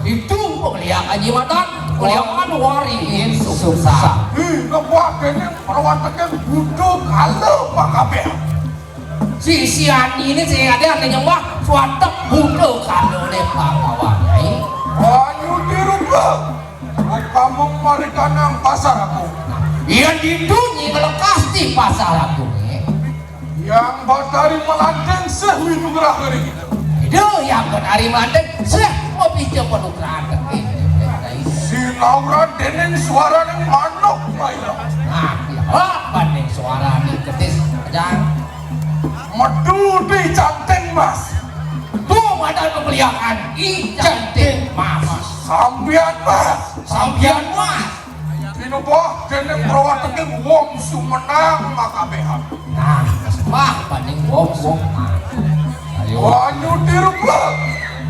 Itu pengeliak Haji Matan, pengeliakan waringin susah. Ngebuatnya perwatannya butuh kalau Pak Kabeh. Si Siani ini saya ada nyembah suatu butuh kalau deh Pak Kawai. Banyu dirubah. Kamu mari kanang pasar aku. Iya didunyi ngelekas di pasar aku nih. Yang batari melandeng sehwi nugrah hari kita. Itu yang batari melandeng seh mobil coba nugrah. Si Laura denen suara yang manok baiklah. Nah, apa nih suara nih ketis aja. Medu di canting mas. Tuh ada pembelian cantik mas. Sambian mas. Sampian mas. Pinuboh denen perwatannya wong sumenang makabehan. Nah, sembah banding wong mas. Ayo. Banyu dirubah.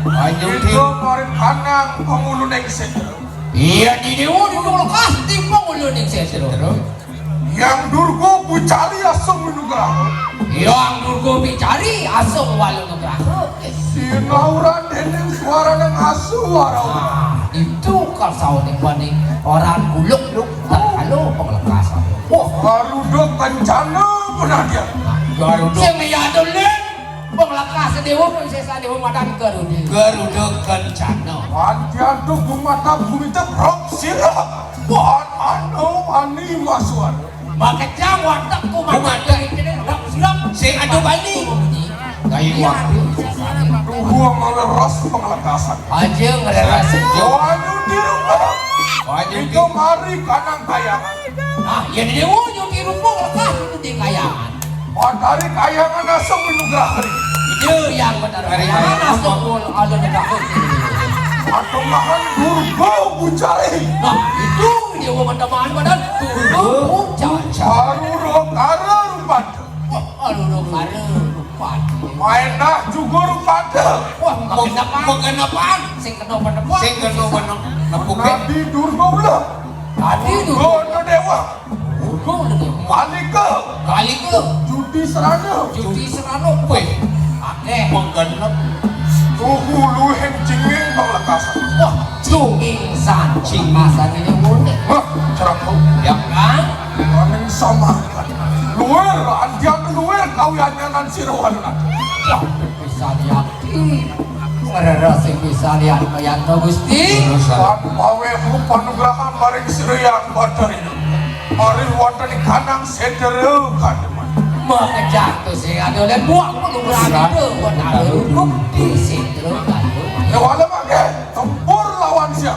Banyu Itu mari kanang pengulu neng sedero. Iya di dewa di lekas di pengulu ning sesero. Yang durgo bucali asam menugrah. Yang durgo bicari asam walu nugrah. Si Laura denen suara yang asuara. Ah, itu kalau ning banding orang buluk kalau penglekasan. Wah, Garuda kencana benar dia. Garuda. Sing yadulin penglekasan dewa prinsesa dewa madan Garuda. Garuda kencana. Pantian tuh bumata bumi teh prok sirah. Wan ani masuan. Maka jawab tak kumanda itu dak siap sing adu bali. Kayu waktu. Tuh ngeleras pengelekasan. Aja ngereras. Wanyu di rumah. Wanyu Itu mari kanang kayangan. Ah, ya di dewa nyuti rumpung lekas itu di kayangan. Padari kayangan asam menugrah hari. Itu yang benar kayangan asal ala negara. Atau makan durgo bucari. Nah, itu dia teman badan turun caca. Baru kara rupanya. Wah, aduh kare rupat. Mainah juga rupanya. Wah, mengenapaan? Sing kena penepuk. Sing kena penepuk. Nabi durgo ulah. Tadi itu. Gono dewa. Durgo udah. Kali ke. Judi serana. Judi serano. Weh, akeh menggenap. Tuhu luhen cinging pengelekasan. Wah, cingingsan. Cingingsan ini unik. Wah, cerah kau. Ya kan? Aneng sama. Luar, andian luar kau yanyanan sirawan nanti. Ya, bisa yakin. Mereka sih bisa lihat kayak Gusti. Pan pawe panugrahan maring sirayang batari. Mari wonten kanang sedereu kademan. Mengejar tuh sih ada dan buang mengurangi itu buat ada hukum di situ kan. Ya wala mangke tempur lawan siap.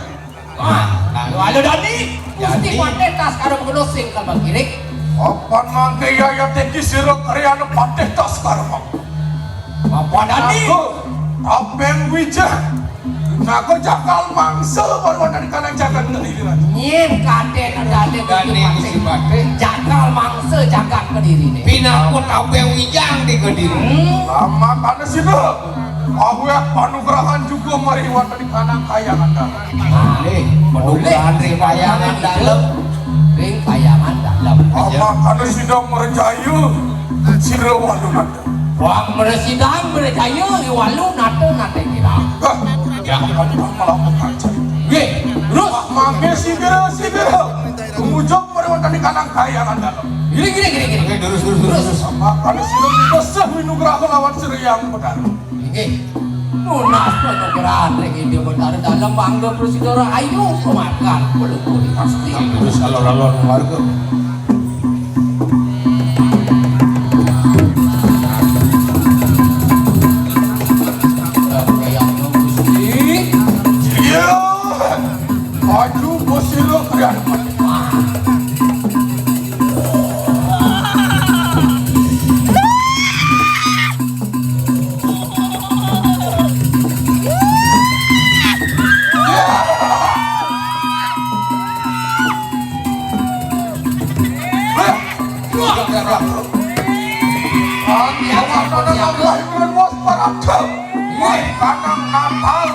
Lalu Dani, Gusti pandai tas karo menusing kalau kirik. Apan mangke ya teki sira karyana pateh tas karma. Apa Dani? Apeng wijah. Naga jakal mangsa baru dari kanang jagat kediri. Nyin kade Gusti pandai. Jakal mangsa jagat kediri nih. Pinakut apeng wijang di kediri. Lama kana sida. Aku ya panugrahan juga mari wonten di kanang kayangan dalam. Panugrahan ring kayangan dalam. Ring kayangan dalam. Lama kana sida merejayu sira walu nada. Wang meresidang berjaya walu nate kira. Ya kan malah mengkaca. Ye, terus Mangke sigera. Kemujung mari wonten di kanang kayangan dalam. gini. Terus. Sama kana sida bisa minugraha lawan sira yang benar. Oke. Tunas penyegeran ini benar dalam bangga prosedur ayo makan pelukul pasti. Terus alor-alor warga. Iya, maju bosilo kalian. Kanang Natal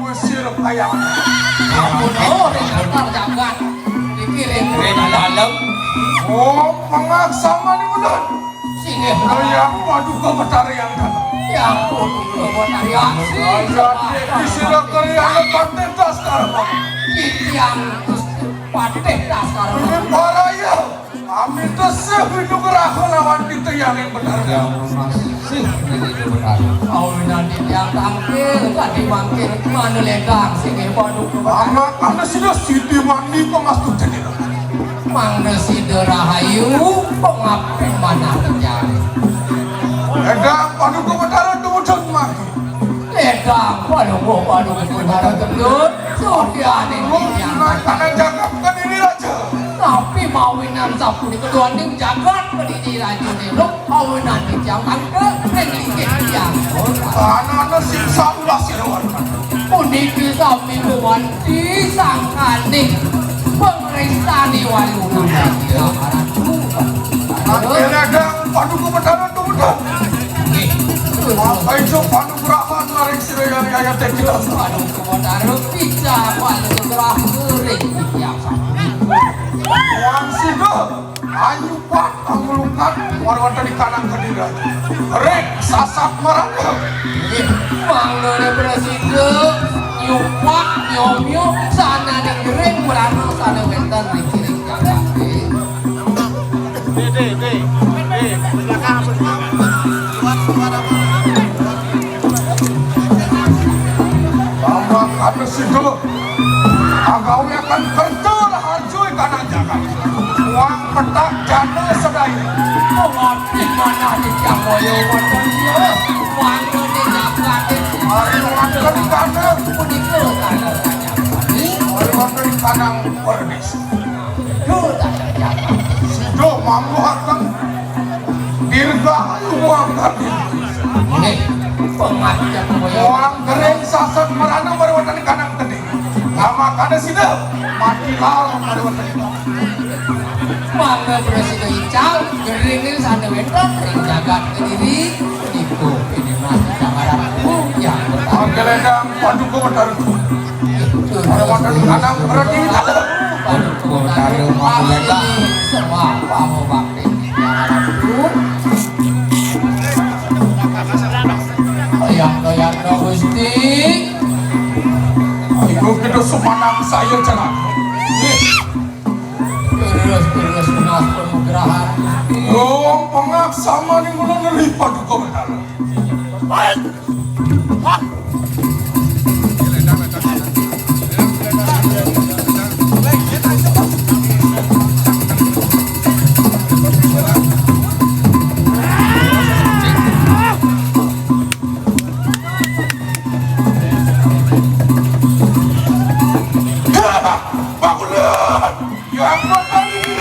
usir kayak Natal jagat dikirim ke dalam. oh pengaksama di bulan Sini yang waduh ke betarian kan ya ampun buat reaksi jadi disilah kalian konten dasar yang pateh dasar ini paraya amin tesih hidup kerahkan lawan kita yang benar Yang masih ini benar. oh nanti yang tangkil tadi mangkil mana ledang sini waduh anak anda sudah siti mandi pengastu jadi Mangga Siderahayu pengapen mana terjadi edang waduh ke betarian tuh mati ledang waduh benar gendut Sudiane yang karena jaga bukan ini raja tapi mawinan sapu di kedua ning jagat berdiri raju nih lo mawinan di yang tangke nenglingin yang anak-anak siksa ulah sirawan puniki sami buwanti sangkani pemerintah di walunang ya nanti edang waduh ke betarian tuh apa itu waduh berahan larik sirayang ayat kita waduh kemudian bisa waduh gerah kering yang Wan sido ayu pak angulukan warwata di kanan kediri rek sasap meraka Manggone presiden nyupak nyomyo sana ning gering merana sana wentan di kiri jagat bahwa kata sido agawnya akan kentul harjui kanan jagat uang petak jana sedai Pengerti mana di Jamoyo Wadoyo Manggone jagat hari warwata di kanan punike kana warwata di kanan pernis sido mampu akan dirgahayu uang kami pengerti Jamoyo orang kering sasat merana warwata di kanan kediri sama kada sido mati lalang warwata di kanan Mangga presiden Ical geringin sana wentan ring jagat kediri itu ini masih jagarapku yang pertama Anggeledang waduh ko benar ada wadah di kanan berarti dalam semua kamu bakti yang Gusti ibu kita semanang saya jangan terus menas penugrahan Gong pengaksama ni mula nelipat ko benar Bangunan yang bakal ini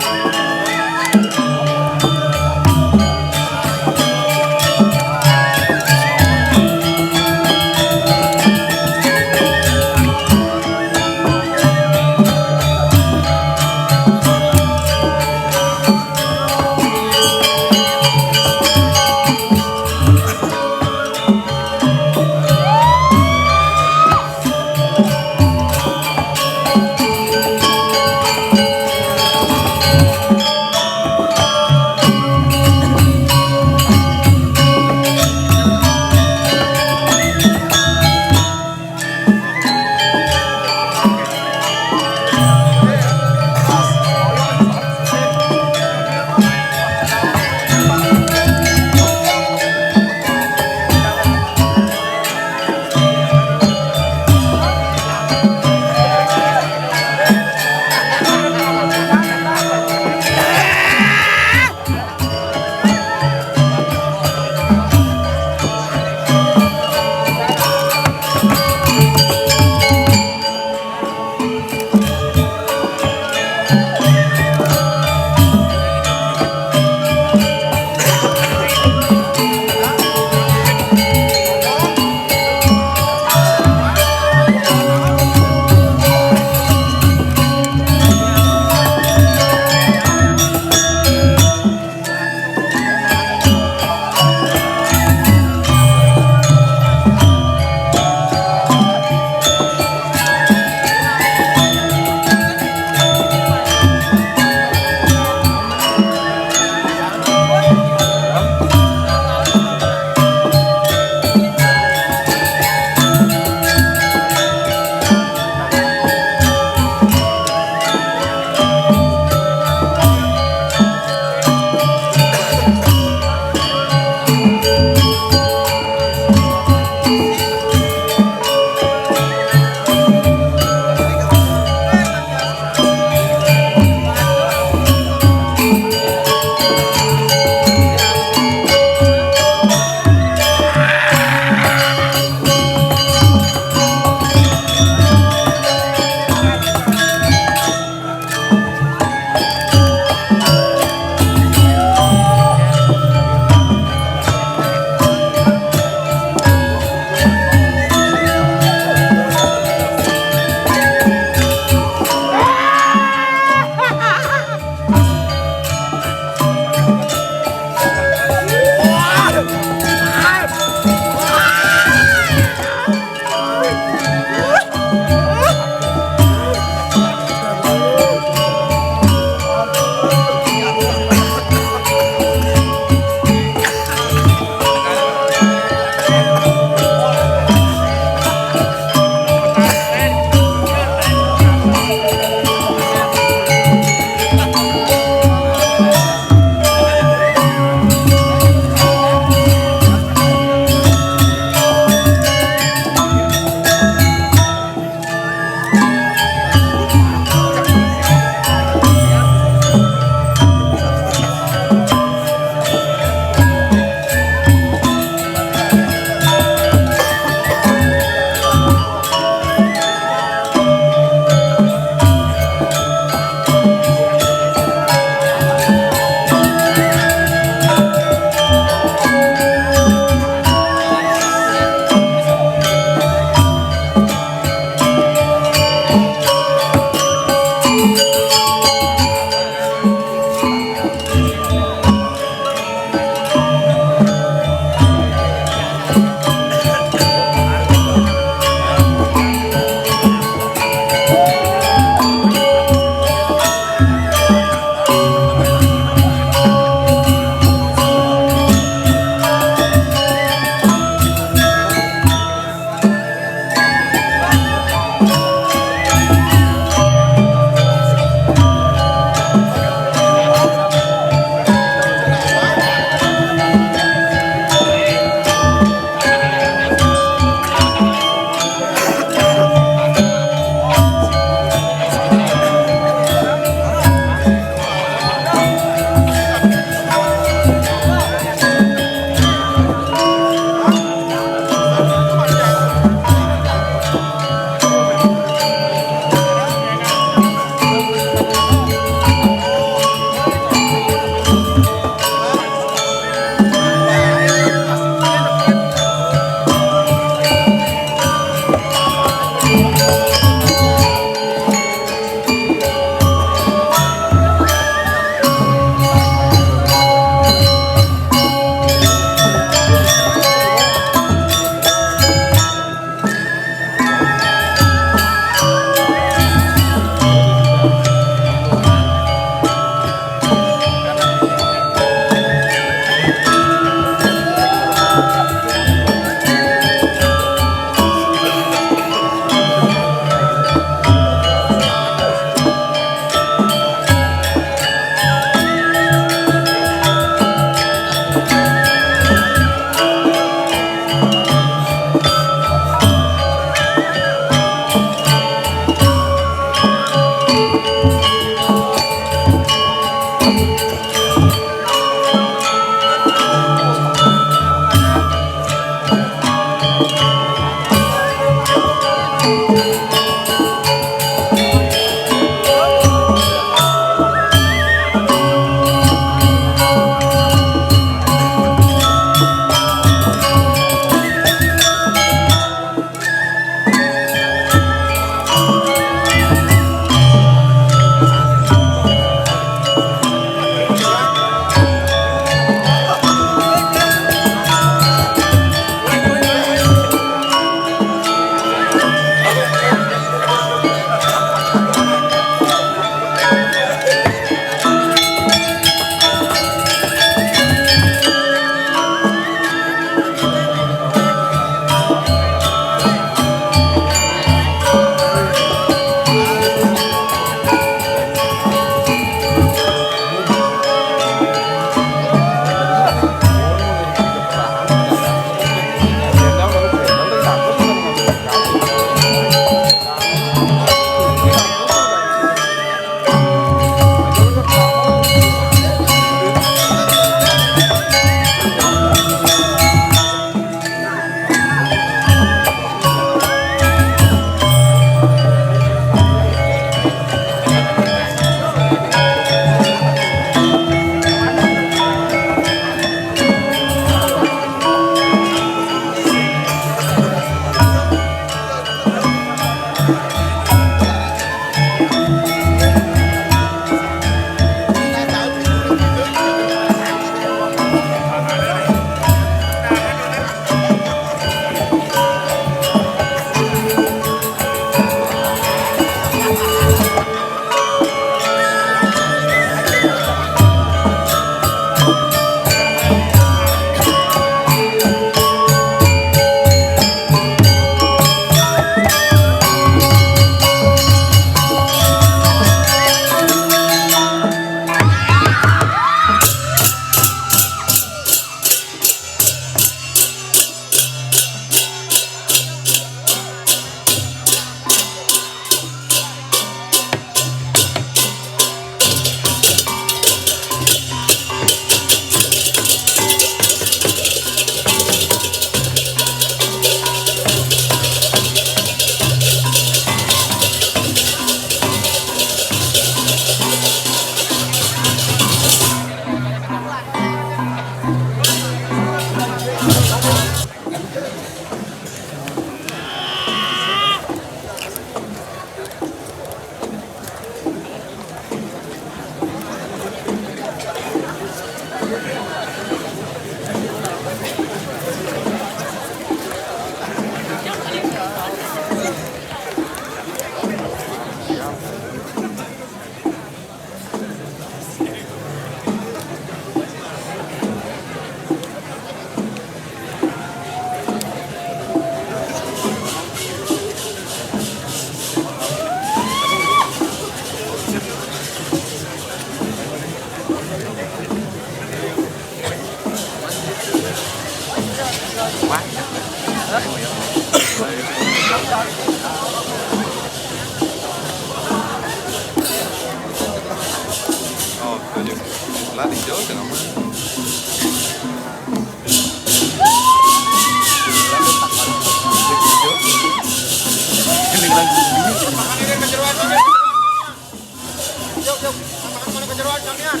Jeruan,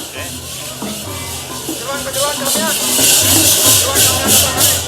Jeruan, Jeruan. Jeruan, Jeruan, Jeruan.